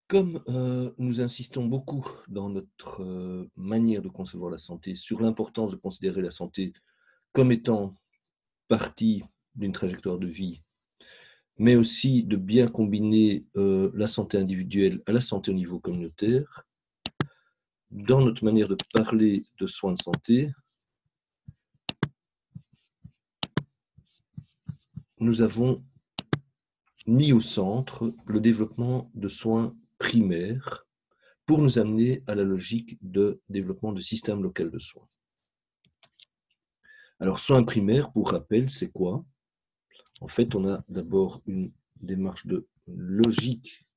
Comme nous insistons beaucoup dans notre manière de concevoir la santé sur l'importance de considérer la santé comme étant partie d'une trajectoire de vie, mais aussi de bien combiner la santé individuelle à la santé au niveau communautaire, dans notre manière de parler de soins de santé, nous avons mis au centre le développement de soins primaires pour nous amener à la logique de développement de systèmes locaux de soins. Alors, soins primaires, pour rappel, c'est quoi? En fait, on a d'abord une démarche de logique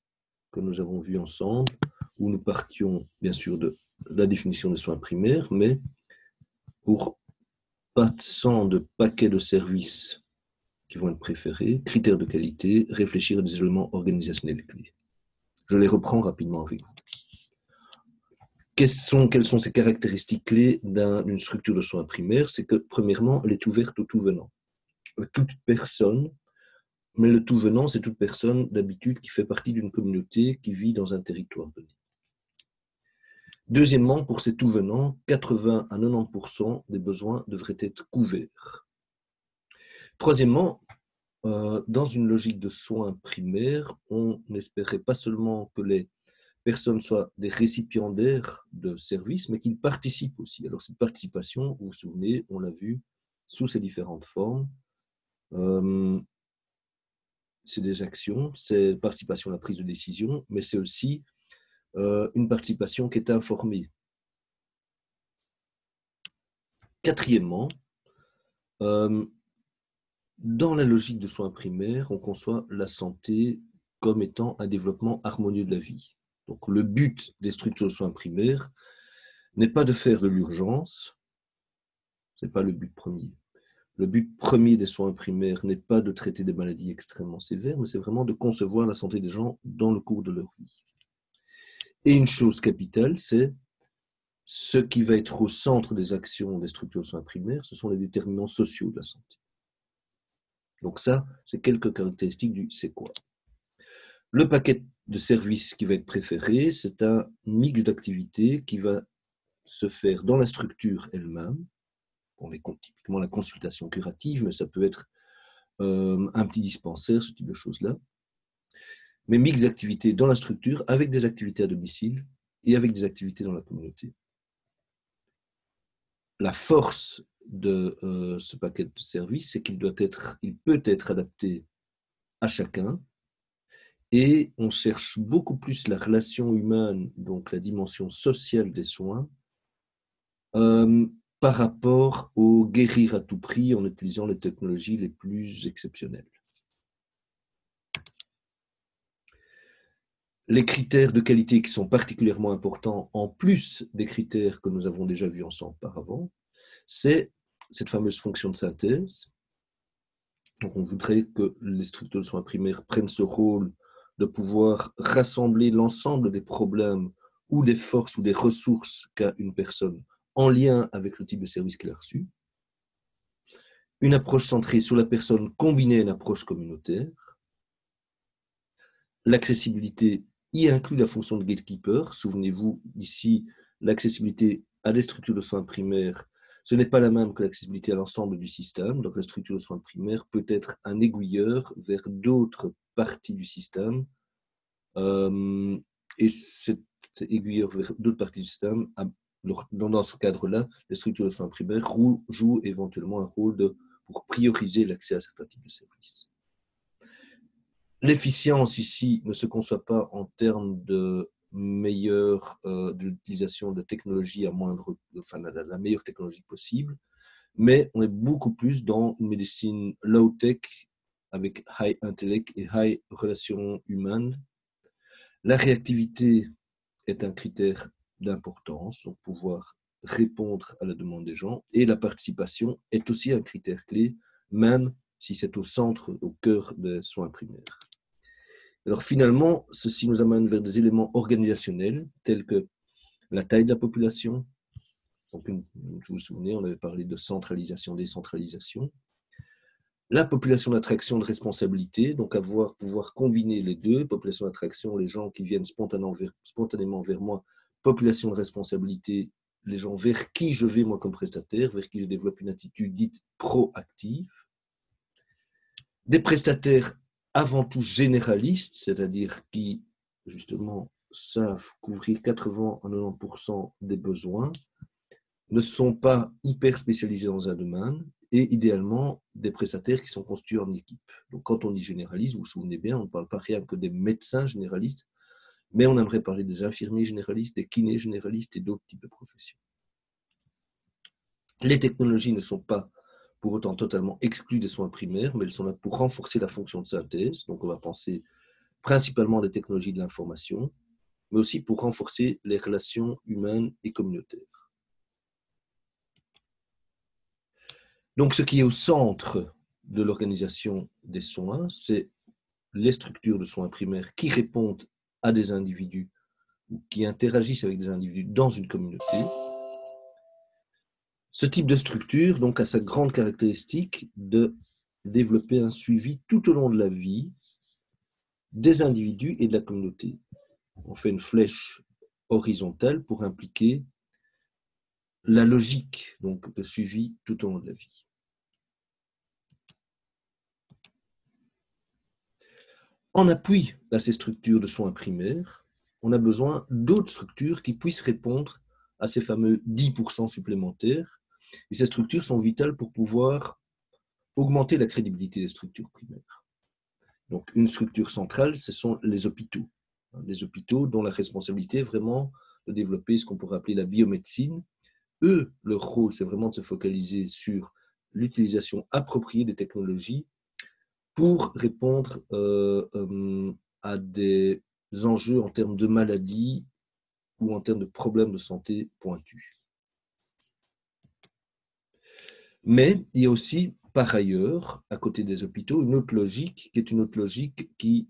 que nous avons vue ensemble, où nous partions bien sûr de la définition des soins primaires, mais pour passant de paquets de services qui vont être préférés, critères de qualité, réfléchir à des éléments organisationnels clés. Je les reprends rapidement avec vous. Quelles sont ces caractéristiques clés d'une structure de soins primaires? C'est que, premièrement, elle est ouverte au tout venant. Toute personne, mais le tout venant, c'est toute personne d'habitude qui fait partie d'une communauté qui vit dans un territoire donné. Deuxièmement, pour ces tout venants, 80 à 90% des besoins devraient être couverts. Troisièmement, dans une logique de soins primaires, on n'espérait pas seulement que les personnes soient des récipiendaires de services, mais qu'ils participent aussi. Alors cette participation, vous vous souvenez, on l'a vu sous ses différentes formes. C'est des actions, c'est participation à la prise de décision, mais c'est aussi une participation qui est informée. Quatrièmement, dans la logique de soins primaires, on conçoit la santé comme étant un développement harmonieux de la vie. Donc le but des structures de soins primaires n'est pas de faire de l'urgence, ce n'est pas le but premier. Le but premier des soins primaires n'est pas de traiter des maladies extrêmement sévères, mais c'est vraiment de concevoir la santé des gens dans le cours de leur vie. Et une chose capitale, c'est ce qui va être au centre des actions des structures de soins primaires, ce sont les déterminants sociaux de la santé. Donc ça, c'est quelques caractéristiques du c'est quoi. Le paquet de services qui va être préféré, c'est un mix d'activités qui va se faire dans la structure elle-même. On est typiquement la consultation curative, mais ça peut être un petit dispensaire, ce type de choses-là. Mais mix d'activités dans la structure avec des activités à domicile et avec des activités dans la communauté. La force de ce paquet de services, c'est qu'il peut être adapté à chacun et on cherche beaucoup plus la relation humaine, donc la dimension sociale des soins, par rapport au guérir à tout prix en utilisant les technologies les plus exceptionnelles. Les critères de qualité qui sont particulièrement importants, en plus des critères que nous avons déjà vus ensemble auparavant, c'est cette fameuse fonction de synthèse. Donc on voudrait que les structures de soins primaires prennent ce rôle de pouvoir rassembler l'ensemble des problèmes ou des forces ou des ressources qu'a une personne en lien avec le type de service qu'elle a reçu. Une approche centrée sur la personne combinée à une approche communautaire. L'accessibilité y inclut la fonction de gatekeeper. Souvenez-vous, ici, l'accessibilité à des structures de soins primaires, ce n'est pas la même que l'accessibilité à l'ensemble du système. Donc, la structure de soins primaires peut être un aiguilleur vers d'autres parties du système. Et cet aiguilleur vers d'autres parties du système, dans ce cadre-là, les structures de soins primaires jouent éventuellement un rôle pour prioriser l'accès à certains types de services. L'efficience ici ne se conçoit pas en termes de de l'utilisation de technologies la meilleure technologie possible, mais on est beaucoup plus dans une médecine low-tech avec high intellect et high relations humaines. La réactivité est un critère d'importance, donc pouvoir répondre à la demande des gens, et la participation est aussi un critère clé, même si c'est au centre, au cœur des soins primaires. Alors finalement, ceci nous amène vers des éléments organisationnels tels que la taille de la population. Donc, vous vous souvenez, on avait parlé de centralisation, décentralisation. La population d'attraction de responsabilité, donc pouvoir combiner les deux, population d'attraction, les gens qui viennent spontanément vers moi, population de responsabilité, les gens vers qui je vais moi comme prestataire, vers qui je développe une attitude dite proactive. Des prestataires avant tout généralistes, c'est-à-dire qui justement savent couvrir 80 à 90% des besoins, ne sont pas hyper spécialisés dans un domaine, et idéalement des prestataires qui sont constitués en équipe. Donc quand on dit généraliste, vous vous souvenez bien, on ne parle pas rien que des médecins généralistes, mais on aimerait parler des infirmiers généralistes, des kinés généralistes et d'autres types de professions. Les technologies ne sont pas pour autant totalement exclues des soins primaires, mais elles sont là pour renforcer la fonction de synthèse. Donc on va penser principalement à des technologies de l'information, mais aussi pour renforcer les relations humaines et communautaires. Donc, ce qui est au centre de l'organisation des soins, c'est les structures de soins primaires qui répondent à des individus ou qui interagissent avec des individus dans une communauté. Ce type de structure donc, a sa grande caractéristique de développer un suivi tout au long de la vie des individus et de la communauté. On fait une flèche horizontale pour impliquer la logique donc, de suivi tout au long de la vie. En appui à ces structures de soins primaires, on a besoin d'autres structures qui puissent répondre à ces fameux 10% supplémentaires. Et ces structures sont vitales pour pouvoir augmenter la crédibilité des structures primaires. Donc, une structure centrale, ce sont les hôpitaux. Les hôpitaux dont la responsabilité est vraiment de développer ce qu'on pourrait appeler la biomédecine. Eux, leur rôle, c'est vraiment de se focaliser sur l'utilisation appropriée des technologies pour répondre à des enjeux en termes de maladies ou en termes de problèmes de santé pointus. Mais il y a aussi, par ailleurs, à côté des hôpitaux, une autre logique qui est une autre logique qui,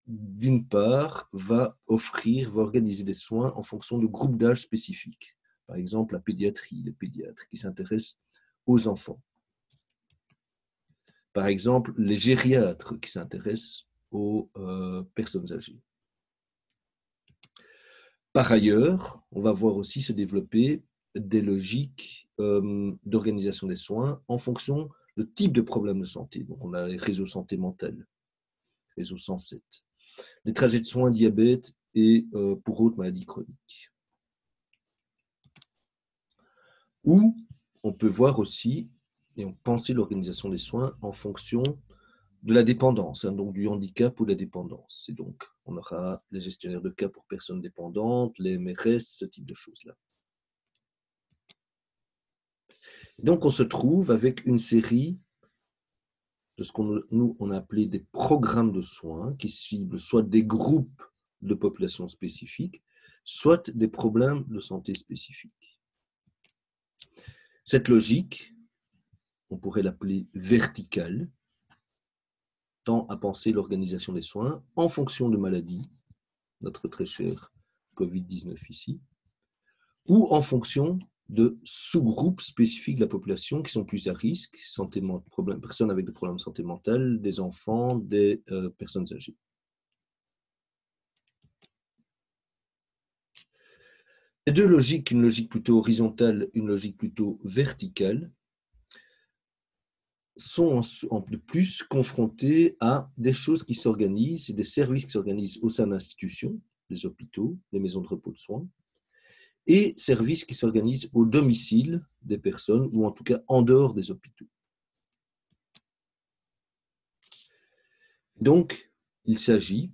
d'une part, va organiser des soins en fonction de groupes d'âge spécifiques. Par exemple, la pédiatrie, les pédiatres qui s'intéressent aux enfants. Par exemple, les gériatres qui s'intéressent aux personnes âgées. Par ailleurs, on va voir aussi se développer des logiques d'organisation des soins en fonction du type de problème de santé. Donc, on a les réseaux santé mentale, réseau 107, les trajets de soins diabète et pour autres maladies chroniques. Ou on peut voir aussi et on penser l'organisation des soins en fonction de la dépendance, donc du handicap ou de la dépendance. Et donc, on aura les gestionnaires de cas pour personnes dépendantes, les MRS, ce type de choses-là. Donc, on se trouve avec une série de ce qu'on a appelé des programmes de soins qui ciblent soit des groupes de population spécifiques, soit des problèmes de santé spécifiques. Cette logique, on pourrait l'appeler verticale, tend à penser l'organisation des soins en fonction de maladies, notre très cher Covid-19 ici, ou en fonction de sous-groupes spécifiques de la population qui sont plus à risque, personnes avec des problèmes de santé mentale, des enfants, des personnes âgées. Les deux logiques, une logique plutôt horizontale, une logique plutôt verticale, sont en plus confrontés à des choses qui s'organisent et des services qui s'organisent au sein d'institutions, les hôpitaux, les maisons de repos de soins, et services qui s'organisent au domicile des personnes, ou en tout cas en dehors des hôpitaux. Donc, il s'agit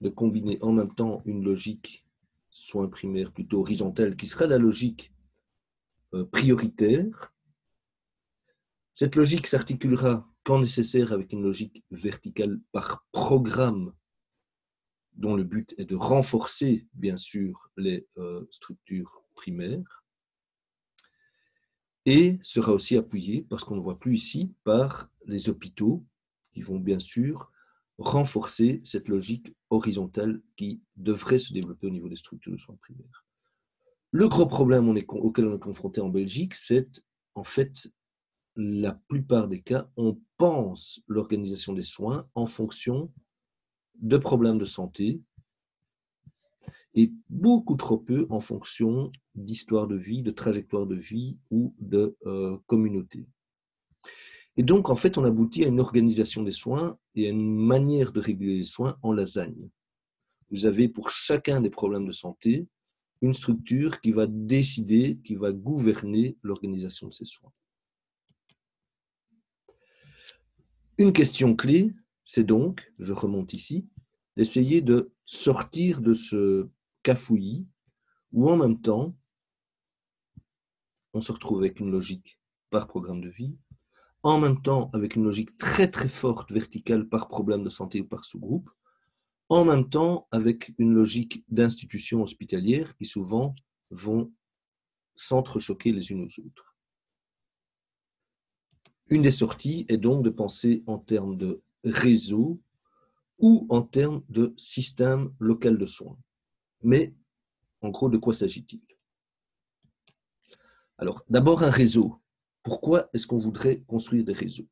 de combiner en même temps une logique soins primaires plutôt horizontale, qui sera la logique prioritaire. Cette logique s'articulera quand nécessaire avec une logique verticale par programme, dont le but est de renforcer, bien sûr, les structures primaires, et sera aussi appuyée, parce qu'on ne voit plus ici, par les hôpitaux, qui vont bien sûr renforcer cette logique horizontale qui devrait se développer au niveau des structures de soins primaires. Le gros problème auquel on est confronté en Belgique, c'est en fait la plupart des cas, on pense l'organisation des soins en fonction de problèmes de santé et beaucoup trop peu en fonction d'histoire de vie, de trajectoire de vie ou de communauté. Et donc, en fait, on aboutit à une organisation des soins et à une manière de réguler les soins en lasagne. Vous avez pour chacun des problèmes de santé une structure qui va décider, qui va gouverner l'organisation de ces soins. Une question clé, c'est donc, je remonte ici, d'essayer de sortir de ce cafouillis où en même temps, on se retrouve avec une logique par programme de vie, en même temps avec une logique très très forte verticale par problème de santé ou par sous-groupe, en même temps avec une logique d'institutions hospitalières qui souvent vont s'entrechoquer les unes aux autres. Une des sorties est donc de penser en termes de réseau ou en termes de système local de soins. Mais en gros, de quoi s'agit-il? Alors, d'abord un réseau. Pourquoi est-ce qu'on voudrait construire des réseaux?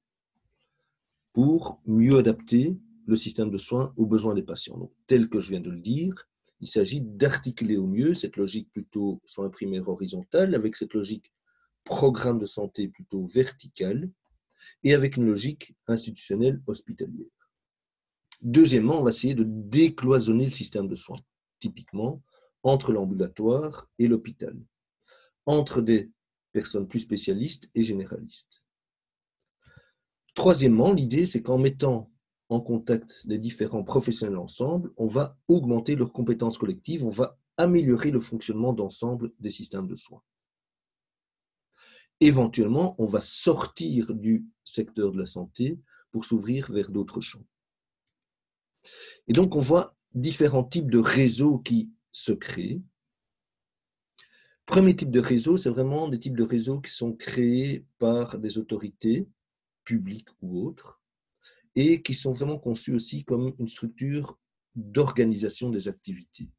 Pour mieux adapter le système de soins aux besoins des patients. Donc, tel que je viens de le dire, il s'agit d'articuler au mieux cette logique plutôt soins primaires horizontale avec cette logique programme de santé plutôt verticale et avec une logique institutionnelle hospitalière. Deuxièmement, on va essayer de décloisonner le système de soins, typiquement entre l'ambulatoire et l'hôpital, entre des personnes plus spécialistes et généralistes. Troisièmement, l'idée, c'est qu'en mettant en contact les différents professionnels ensemble, on va augmenter leurs compétences collectives, on va améliorer le fonctionnement d'ensemble des systèmes de soins. Éventuellement, on va sortir du secteur de la santé pour s'ouvrir vers d'autres champs. Et donc, on voit différents types de réseaux qui se créent. Premier type de réseau, c'est vraiment des types de réseaux qui sont créés par des autorités publiques ou autres et qui sont vraiment conçus aussi comme une structure d'organisation des activités.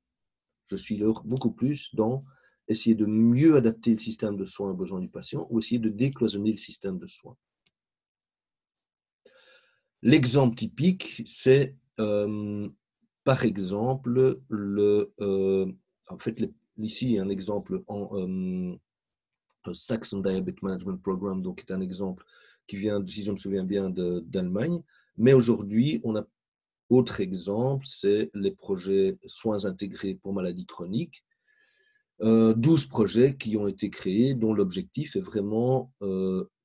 Je suis là beaucoup plus dans essayer de mieux adapter le système de soins aux besoins du patient ou essayer de décloisonner le système de soins. L'exemple typique, c'est par exemple en fait, ici un exemple en Saxon Diabetes Management Program, donc qui est un exemple qui vient, si je me souviens bien, d'Allemagne. Mais aujourd'hui, on a autre exemple, c'est les projets soins intégrés pour maladies chroniques. 12 projets qui ont été créés, dont l'objectif est vraiment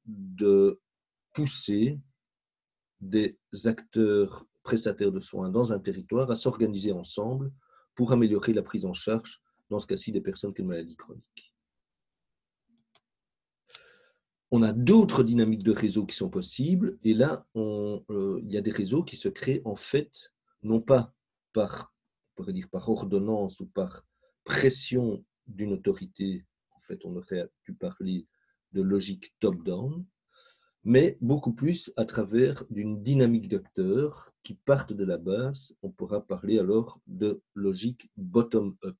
de pousser des acteurs prestataires de soins dans un territoire à s'organiser ensemble pour améliorer la prise en charge, dans ce cas-ci, des personnes qui ont une maladie chronique. On a d'autres dynamiques de réseaux qui sont possibles, et là, il y a des réseaux qui se créent en fait, non pas par, on pourrait dire, par ordonnance ou par pression d'une autorité, en fait, on aurait pu parler de logique top-down, mais beaucoup plus à travers d'une dynamique d'acteurs qui partent de la base. On pourra parler alors de logique bottom-up.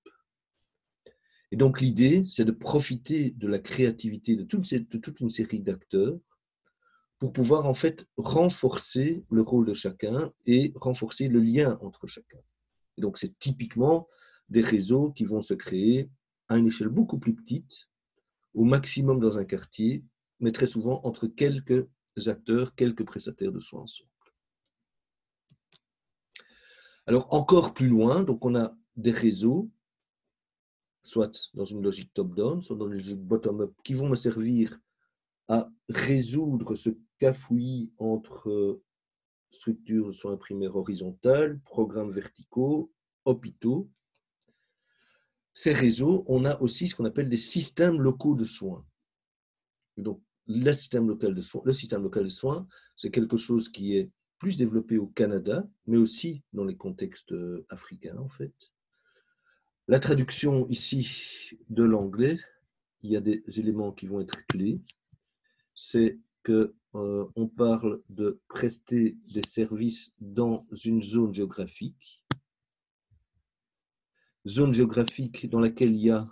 Et donc l'idée, c'est de profiter de la créativité de toute une série d'acteurs pour pouvoir en fait renforcer le rôle de chacun et renforcer le lien entre chacun. Et donc c'est typiquement des réseaux qui vont se créer à une échelle beaucoup plus petite, au maximum dans un quartier, mais très souvent entre quelques acteurs, quelques prestataires de soins ensemble. Alors encore plus loin, donc on a des réseaux, soit dans une logique top-down, soit dans une logique bottom-up, qui vont me servir à résoudre ce cafouillis entre structures de soins primaires horizontales, programmes verticaux, hôpitaux. Ces réseaux, on a aussi ce qu'on appelle des systèmes locaux de soins. Donc, le système local de soins, c'est quelque chose qui est plus développé au Canada, mais aussi dans les contextes africains, en fait. La traduction ici de l'anglais, il y a des éléments qui vont être clés. C'est qu'on parle de prester des services dans une zone géographique dans laquelle il y a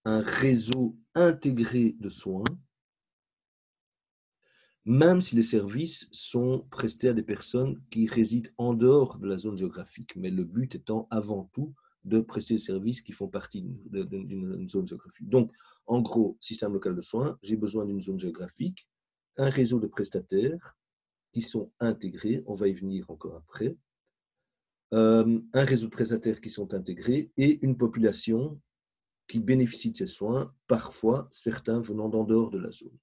un réseau intégré de soins, même si les services sont prestés à des personnes qui résident en dehors de la zone géographique, mais le but étant avant tout de prester des services qui font partie d'une zone géographique. Donc, en gros, système local de soins, j'ai besoin d'une zone géographique, un réseau de prestataires qui sont intégrés, on va y venir encore après, un réseau de prestataires qui sont intégrés et une population qui bénéficient de ces soins, parfois certains venant d'en dehors de la zone.